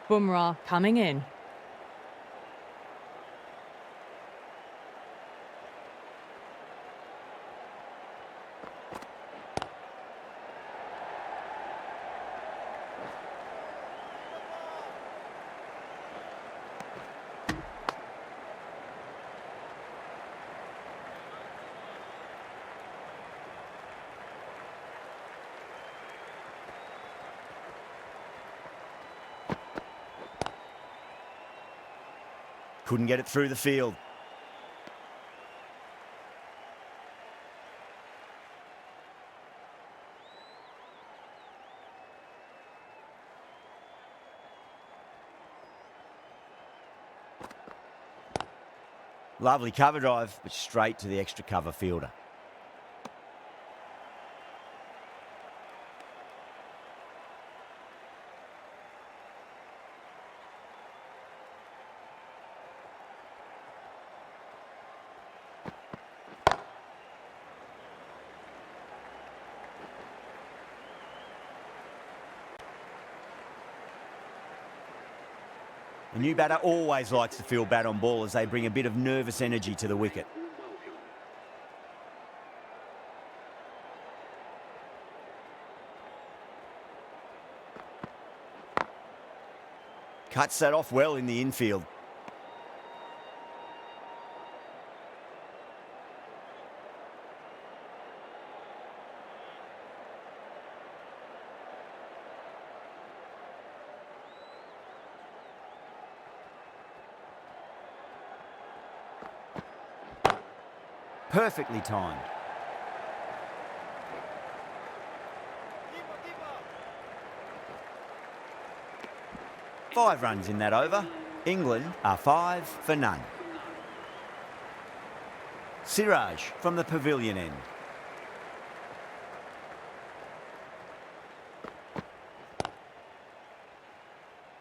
Bumrah coming in. Couldn't get it through the field. Lovely cover drive, but straight to the extra cover fielder. A new batter always likes to field bat on ball as they bring a bit of nervous energy to the wicket. Cuts that off well in the infield. Perfectly timed. Five runs in that over. England are 5 for none. Siraj from the pavilion end.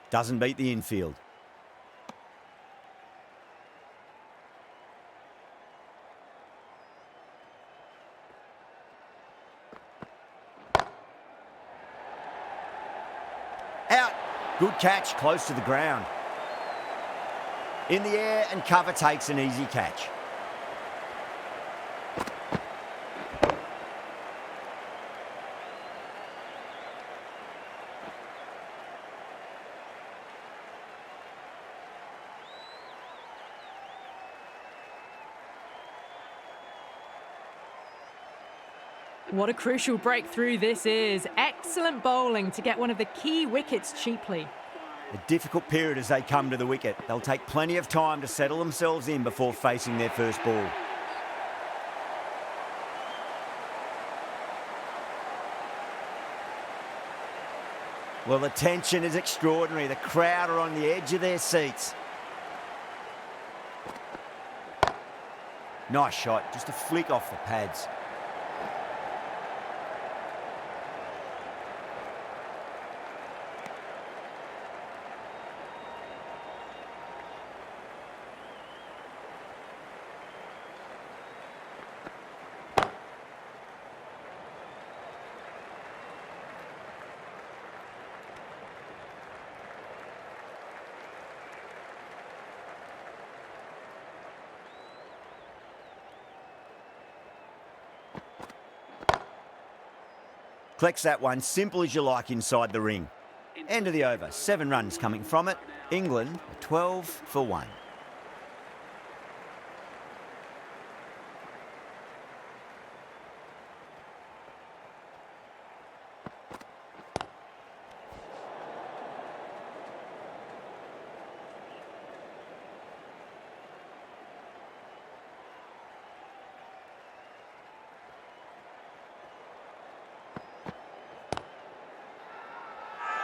Doesn't beat the infield. Out. Good catch, close to the ground. In the air and cover takes an easy catch. What a crucial breakthrough this is. Excellent bowling to get one of the key wickets cheaply. A difficult period as they come to the wicket. They'll take plenty of time to settle themselves in before facing their first ball. Well, the tension is extraordinary. The crowd are on the edge of their seats. Nice shot, just a flick off the pads. Collects that one, simple as you like inside the ring. End of the over, 7 runs coming from it. England 12 for 1.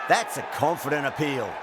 That's a confident appeal.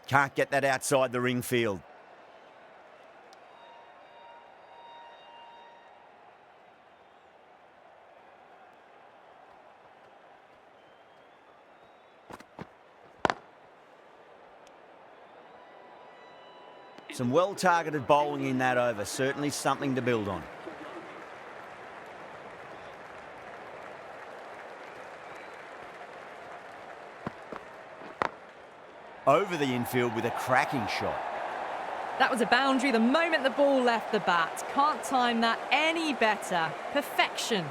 Can't get that outside the ring field. Some well-targeted bowling in that over, certainly something to build on. Over the infield with a cracking shot. That was a boundary the moment the ball left the bat. Can't time that any better. Perfection.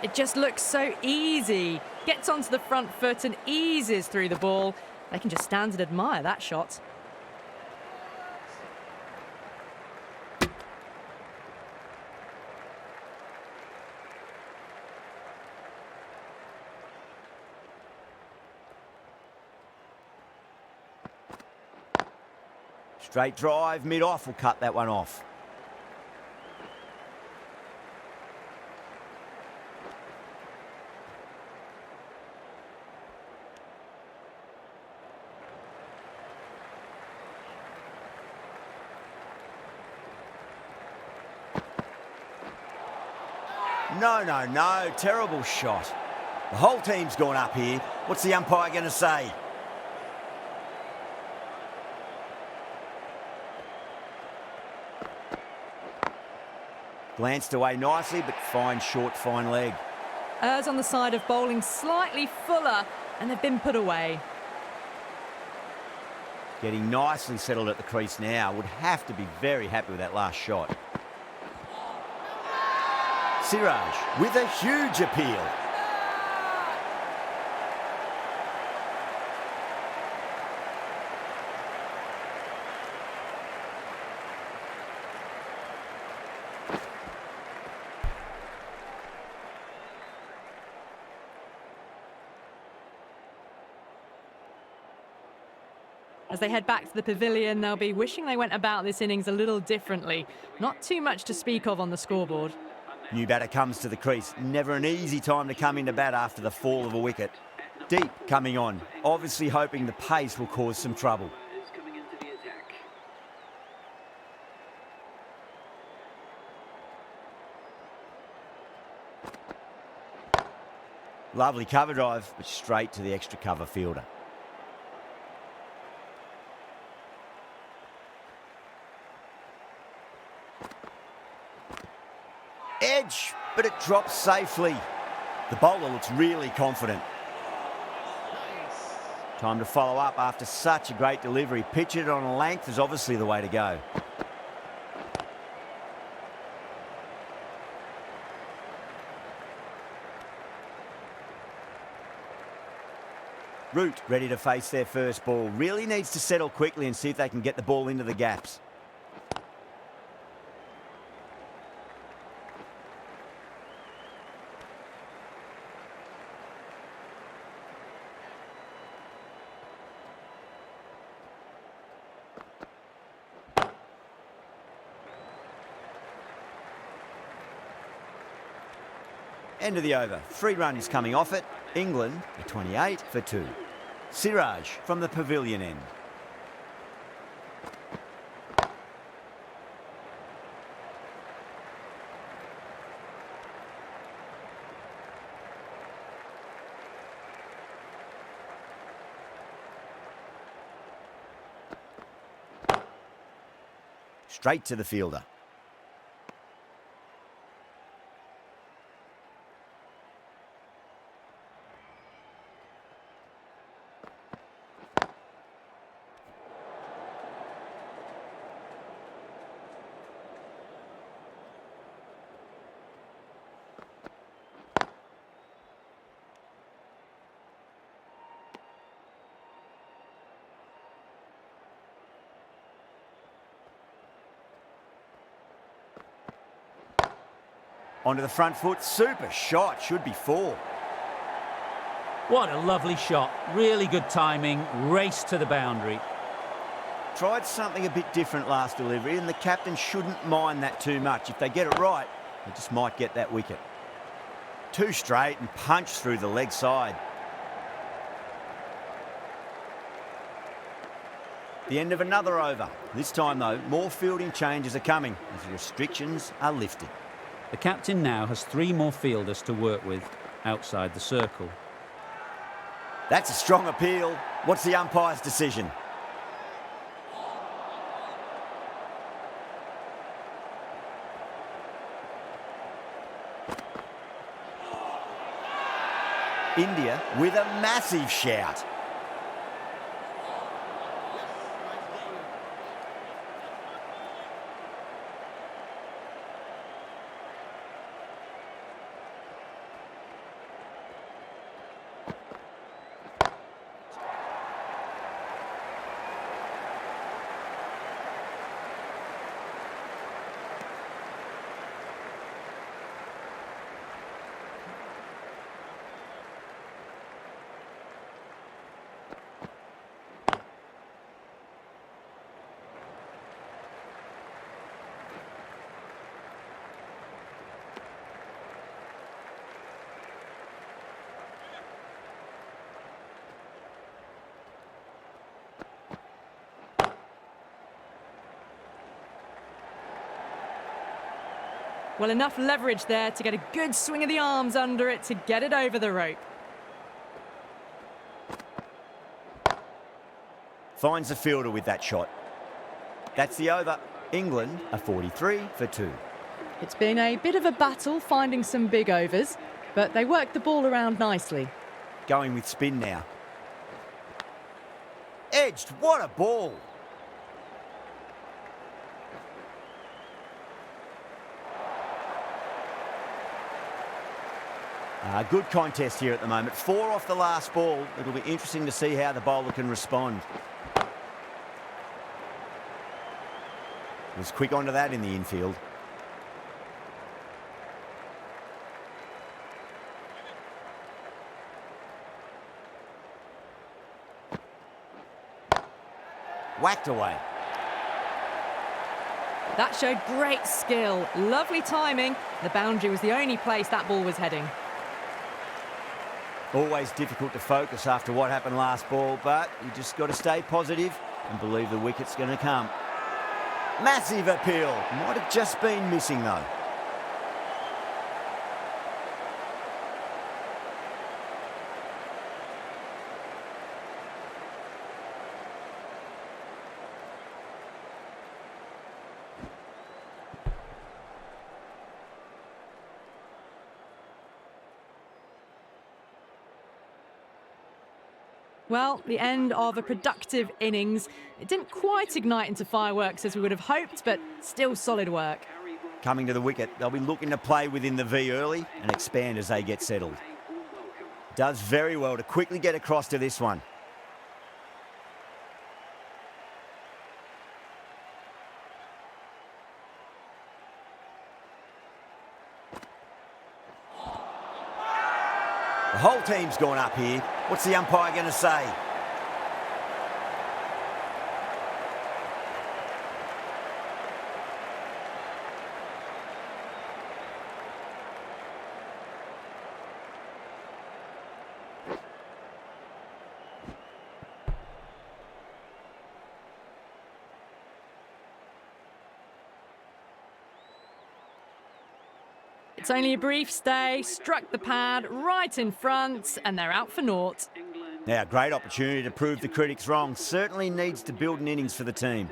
It just looks so easy. Gets onto the front foot and eases through the ball. They can just stand and admire that shot. Straight drive, mid-off will cut that one off. No, terrible shot. The whole team's gone up here. What's the umpire going to say? Glanced away nicely, but fine short, fine leg. Errs on the side of bowling slightly fuller, and they've been put away. Getting nicely settled at the crease now. Would have to be very happy with that last shot. Siraj with a huge appeal. As they head back to the pavilion, they'll be wishing they went about this innings a little differently. Not too much to speak of on the scoreboard. New batter comes to the crease. Never an easy time to come into bat after the fall of a wicket. Deep coming on, obviously hoping the pace will cause some trouble. Lovely cover drive, but straight to the extra cover fielder. Edge, but it drops safely. The bowler looks really confident. Time to follow up after such a great delivery. Pitch it on a length is obviously the way to go. Root ready to face their first ball. Really needs to settle quickly and see if they can get the ball into the gaps. End of the over. 3 runs coming off it. England are 28 for 2. Siraj from the pavilion end. Straight to the fielder. Onto the front foot, super shot, should be 4. What a lovely shot, really good timing, race to the boundary. Tried something a bit different last delivery, and the captain shouldn't mind that too much. If they get it right, they just might get that wicket. 2 straight and punch through the leg side. The end of another over. This time, though, more fielding changes are coming as the restrictions are lifted. The captain now has 3 more fielders to work with outside the circle. That's a strong appeal. What's the umpire's decision? India with a massive shout. Well, enough leverage there to get a good swing of the arms under it to get it over the rope. Finds the fielder with that shot. That's the over. England are 43 for 2. It's been a bit of a battle finding some big overs, but they worked the ball around nicely. Going with spin now. Edged, what a ball! Good contest here at the moment. 4 off the last ball. It'll be interesting to see how the bowler can respond. Was quick onto that in the infield. Whacked away. That showed great skill. Lovely timing. The boundary was the only place that ball was heading. Always difficult to focus after what happened last ball, but you just got to stay positive and believe the wicket's going to come. Massive appeal. Might have just been missing, though. Well, the end of a productive innings. It didn't quite ignite into fireworks as we would have hoped, but still solid work. Coming to the wicket, they'll be looking to play within the V early and expand as they get settled. Does very well to quickly get across to this one. The whole team's gone up here. What's the umpire going to say? It's only a brief stay, struck the pad right in front, and they're out for naught. Now, great opportunity to prove the critics wrong. Certainly needs to build an innings for the team.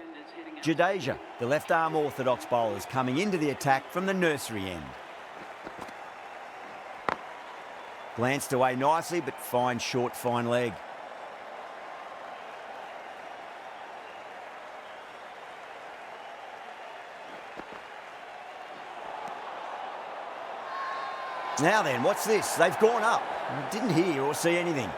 Jadeja, the left-arm orthodox bowler, is coming into the attack from the nursery end. Glanced away nicely, but fine short, fine leg. Now then, what's this? They've gone up. I didn't hear or see anything.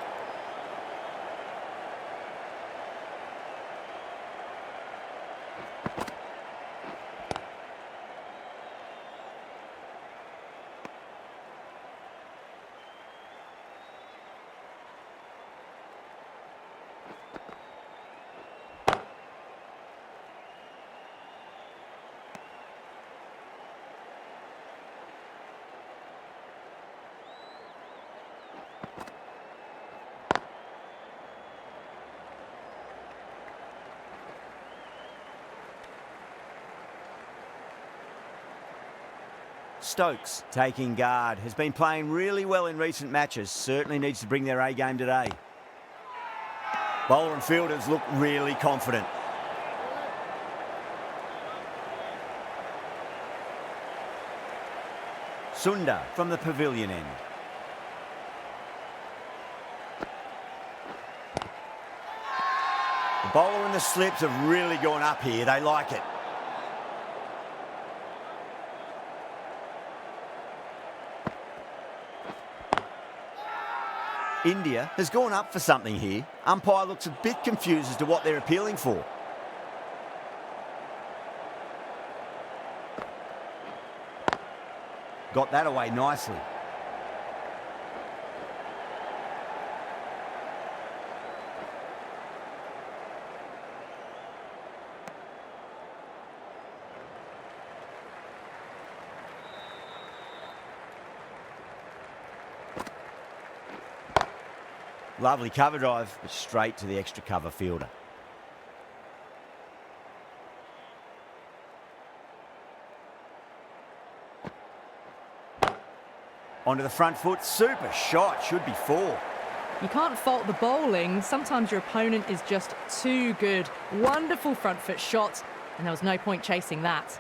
Stokes taking guard. Has been playing really well in recent matches. Certainly needs to bring their A game today. Bowler and fielders look really confident. Sundar from the pavilion end. The bowler and the slips have really gone up here. They like it. India has gone up for something here. Umpire looks a bit confused as to what they're appealing for. Got that away nicely. Lovely cover drive, but straight to the extra cover fielder. Onto the front foot, super shot, should be 4. You can't fault the bowling. Sometimes your opponent is just too good. Wonderful front foot shot, and there was no point chasing that.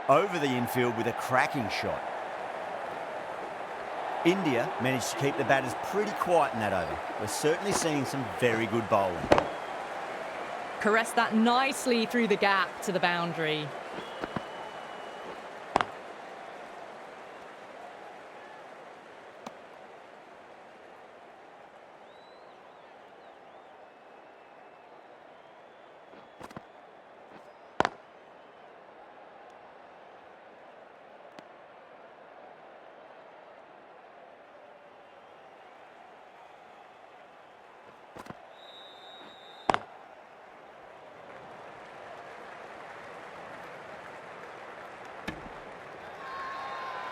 Over the infield with a cracking shot. India managed to keep the batters pretty quiet in that over. We're certainly seeing some very good bowling. Caressed that nicely through the gap to the boundary.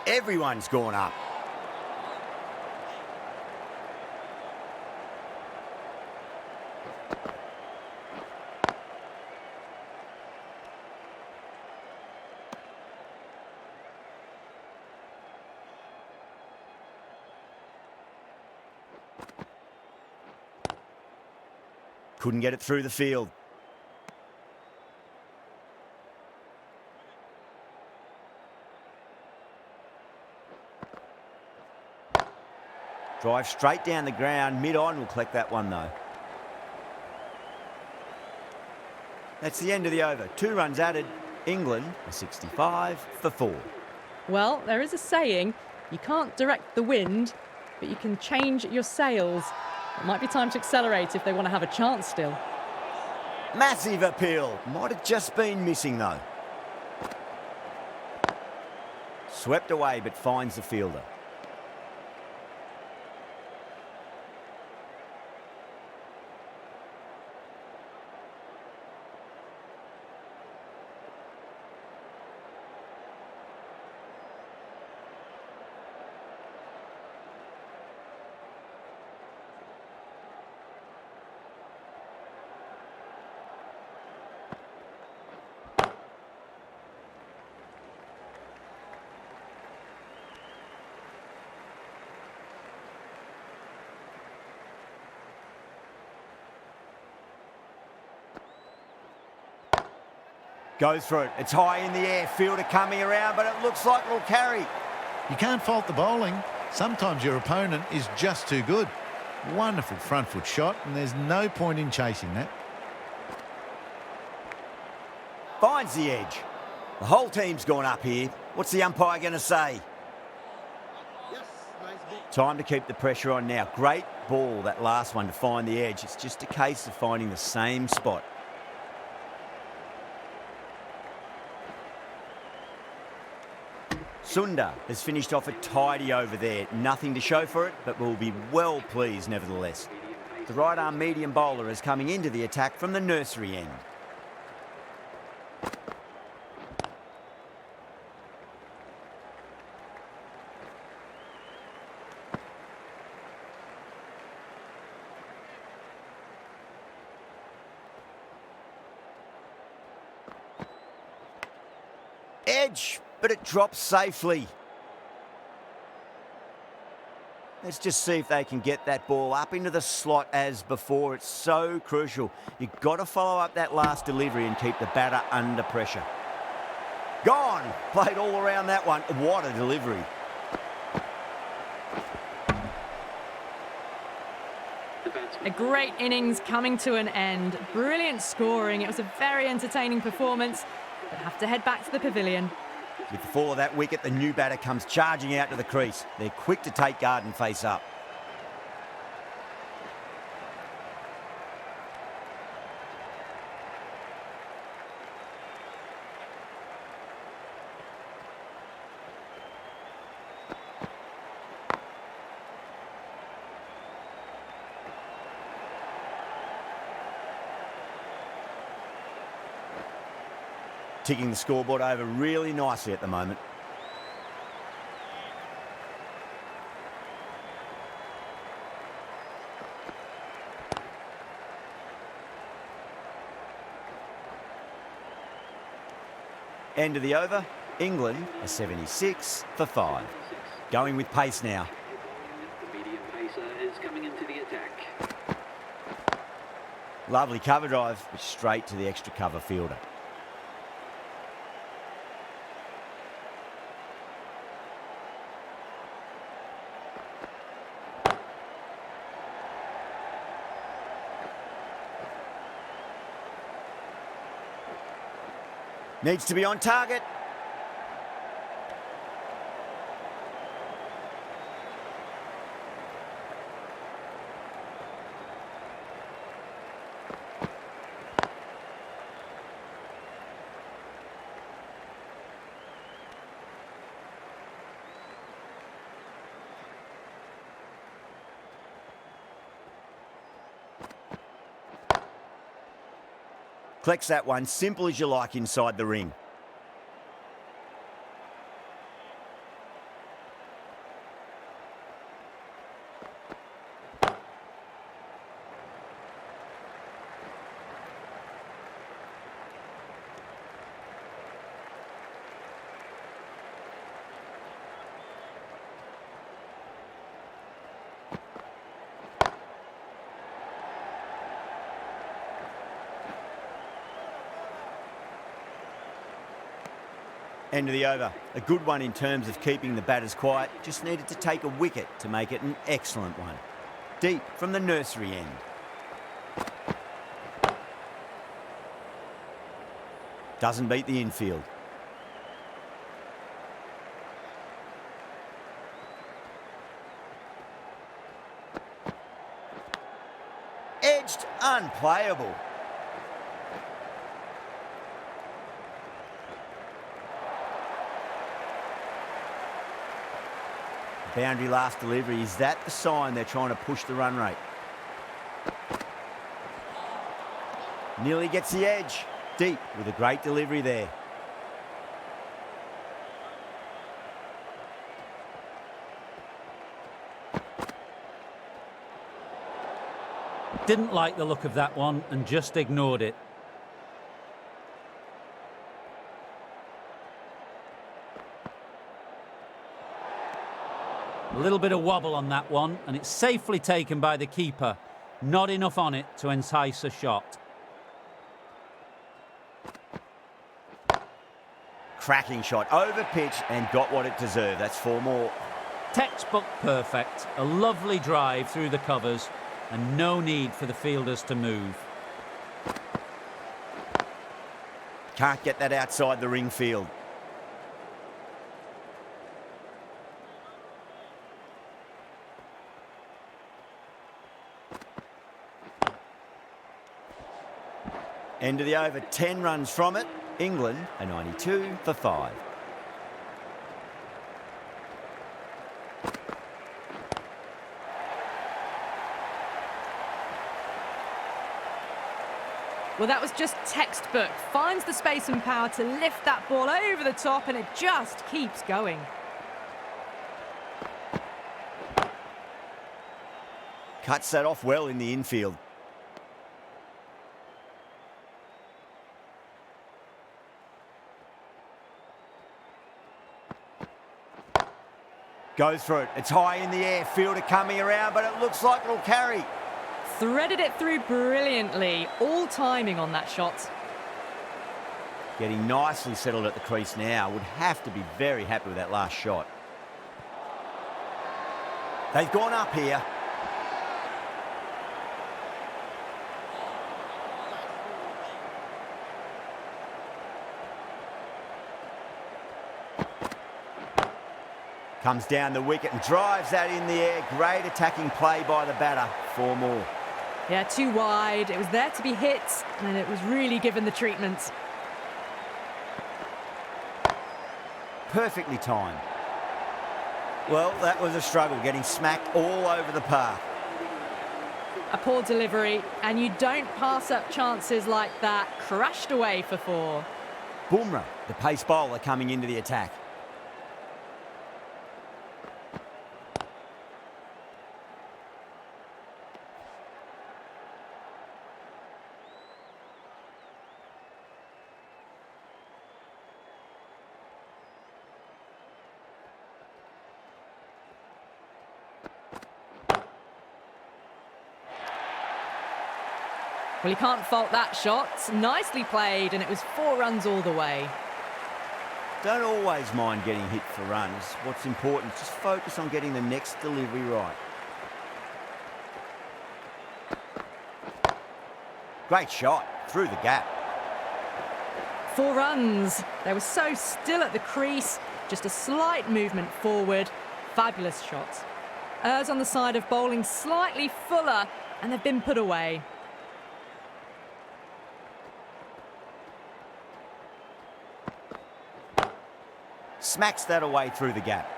Everyone's gone up. Couldn't get it through the field. Drive straight down the ground, mid-on, will collect that one though. That's the end of the over. 2 runs added. England are 65 for 4. Well, there is a saying, you can't direct the wind, but you can change your sails. It might be time to accelerate if they want to have a chance still. Massive appeal. Might have just been missing though. Swept away but finds the fielder. Goes for it. It's high in the air. Fielder coming around, but it looks like it'll carry. You can't fault the bowling. Sometimes your opponent is just too good. Wonderful front foot shot, and there's no point in chasing that. Finds the edge. The whole team's gone up here. What's the umpire going to say? Time to keep the pressure on now. Great ball, that last one, to find the edge. It's just a case of finding the same spot. Sundar has finished off a tidy over there. Nothing to show for it, but will be well pleased nevertheless. The right-arm medium bowler is coming into the attack from the nursery end. edge, but it drops safely. Let's just see if they can get that ball up into the slot as before. It's so crucial. You've got to follow up that last delivery and keep the batter under pressure. Gone. Played all around that one. What a delivery. A great innings coming to an end. Brilliant scoring. It was a very entertaining performance. But have to head back to the pavilion. With the fall of that wicket, the new batter comes charging out to the crease. They're quick to take guard and face up. Ticking the scoreboard over really nicely at the moment. End of the over, England a 76 for 5. Going with pace now. The medium pacer is coming into the attack. Lovely cover drive, straight to the extra cover fielder. Needs to be on target. Collects that one, simple as you like inside the ring. End of the over. A good one in terms of keeping the batters quiet. Just needed to take a wicket to make it an excellent one. Deep from the nursery end. Doesn't beat the infield. Edged, unplayable. Boundary last delivery. Is that the sign they're trying to push the run rate? Nearly gets the edge. Deep with a great delivery there. Didn't like the look of that one and just ignored it. A little bit of wobble on that one, and it's safely taken by the keeper. Not enough on it to entice a shot. Cracking shot, over pitch and got what it deserved. That's 4 more. Textbook perfect. A lovely drive through the covers and no need for the fielders to move. Can't get that outside the ring field. End of the over, 10 runs from it. England a 92 for 5. Well, that was just textbook. Finds the space and power to lift that ball over the top, and it just keeps going. Cuts that off well in the infield. Goes for it. It's high in the air. Fielder coming around, but it looks like it'll carry. Threaded it through brilliantly. All timing on that shot. Getting nicely settled at the crease now. Would have to be very happy with that last shot. They've gone up here. Comes down the wicket and drives that in the air. Great attacking play by the batter. 4 more. Yeah, too wide. It was there to be hit, and it was really given the treatment. Perfectly timed. Well, that was a struggle, getting smacked all over the park. A poor delivery, and you don't pass up chances like that. Crashed away for 4. Bumrah, the pace bowler, coming into the attack. Well, you can't fault that shot. Nicely played, and it was 4 runs all the way. Don't always mind getting hit for runs. What's important is just focus on getting the next delivery right. Great shot, through the gap. 4 runs. They were so still at the crease. Just a slight movement forward. Fabulous shot. Errs on the side of bowling slightly fuller, and they've been put away. Smacks that away through the gap.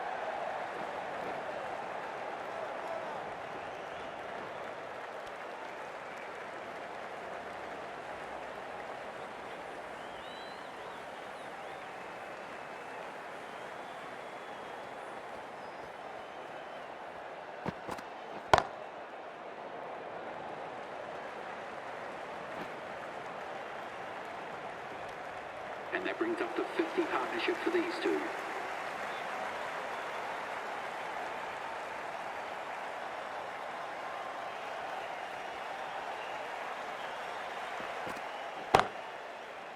And that brings up the 50 partnership for these two.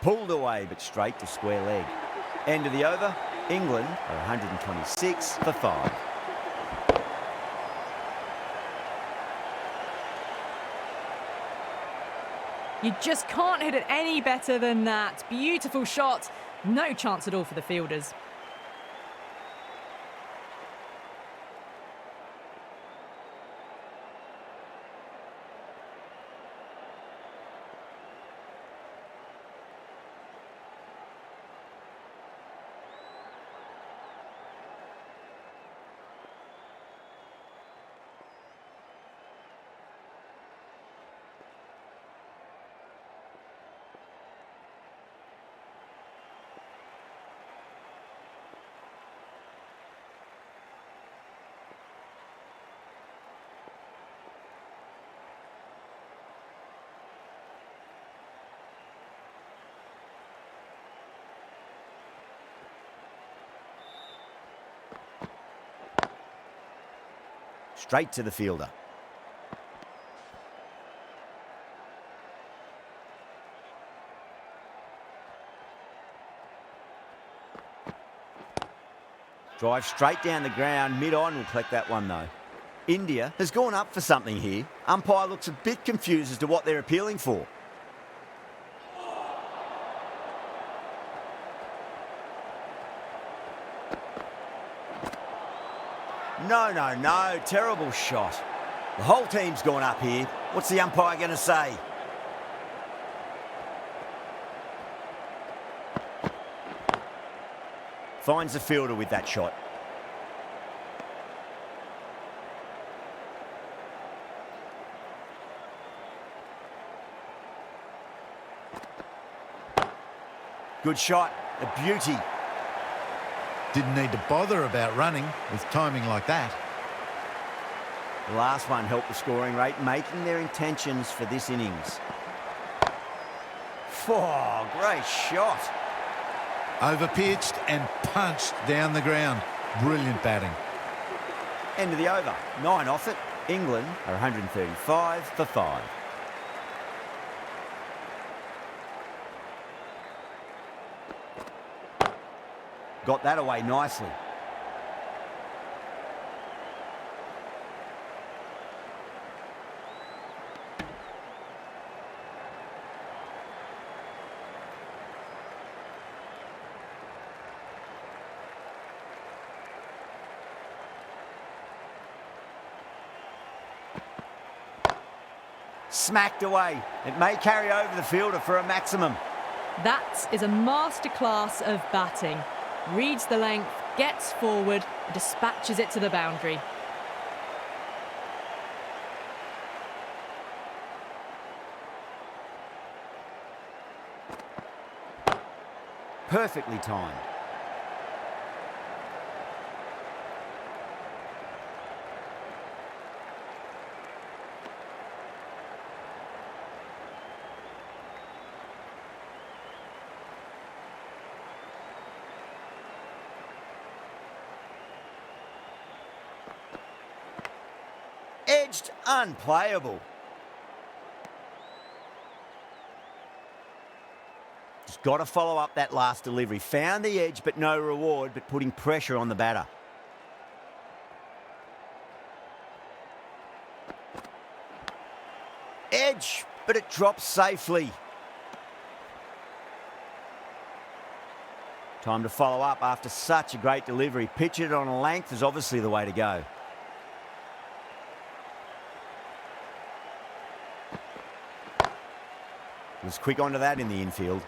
Pulled away, but straight to square leg. End of the over, England are 126 for 5. You just can't hit it any better than that. Beautiful shot. No chance at all for the fielders. Straight to the fielder. Drive straight down the ground, mid-on will collect that one though. India has gone up for something here. Umpire looks a bit confused as to what they're appealing for. No, terrible shot. The whole team's gone up here. What's the umpire going to say? Finds the fielder with that shot. Good shot, a beauty. Didn't need to bother about running with timing like that. The last one helped the scoring rate, making their intentions for this innings. Oh, great shot. Overpitched and punched down the ground. Brilliant batting. End of the over. 9 off it. England are 135 for 5. Got that away nicely. Smacked away. It may carry over the fielder for a maximum. That is a masterclass of batting. Reads the length, gets forward, and dispatches it to the boundary. Perfectly timed. Edged, unplayable. Just got to follow up that last delivery. Found the edge, but no reward, but putting pressure on the batter. Edge, but it drops safely. Time to follow up after such a great delivery. Pitch it on a length is obviously the way to go. Was quick onto that in the infield.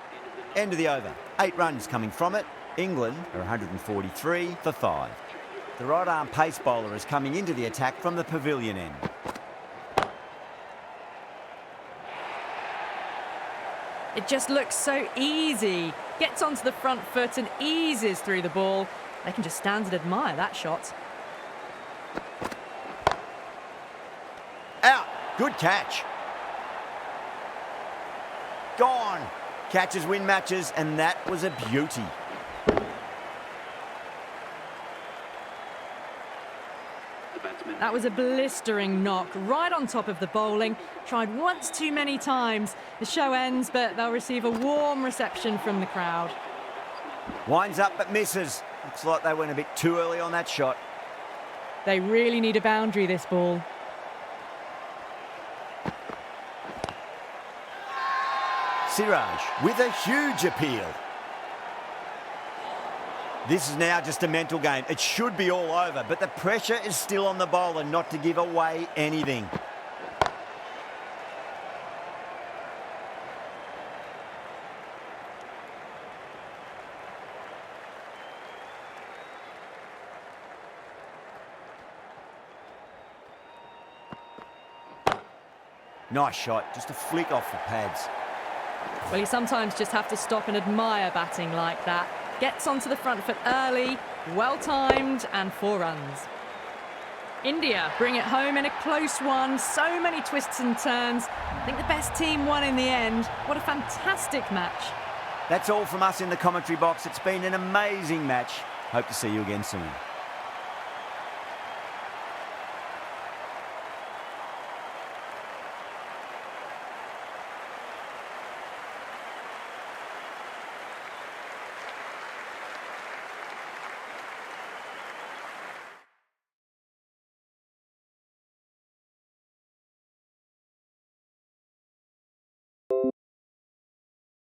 End of the over. 8 runs coming from it. England are 143 for 5. The right arm pace bowler is coming into the attack from the pavilion end. It just looks so easy. Gets onto the front foot and eases through the ball. They can just stand and admire that shot. Out. Good catch. Gone. Catches win matches, and that was a beauty. The batsman. That was a blistering knock right on top of the bowling. Tried once too many times. The show ends, but they'll receive a warm reception from the crowd. Winds up but misses. Looks like they went a bit too early on that shot. They really need a boundary, this ball. Siraj with a huge appeal. This is now just a mental game. It should be all over, but the pressure is still on the bowler not to give away anything. Nice shot, just a flick off the pads. Well, you sometimes just have to stop and admire batting like that. Gets onto the front foot early, well-timed, and 4 runs. India bring it home in a close one. So many twists and turns. I think the best team won in the end. What a fantastic match. That's all from us in the commentary box. It's been an amazing match. Hope to see you again soon.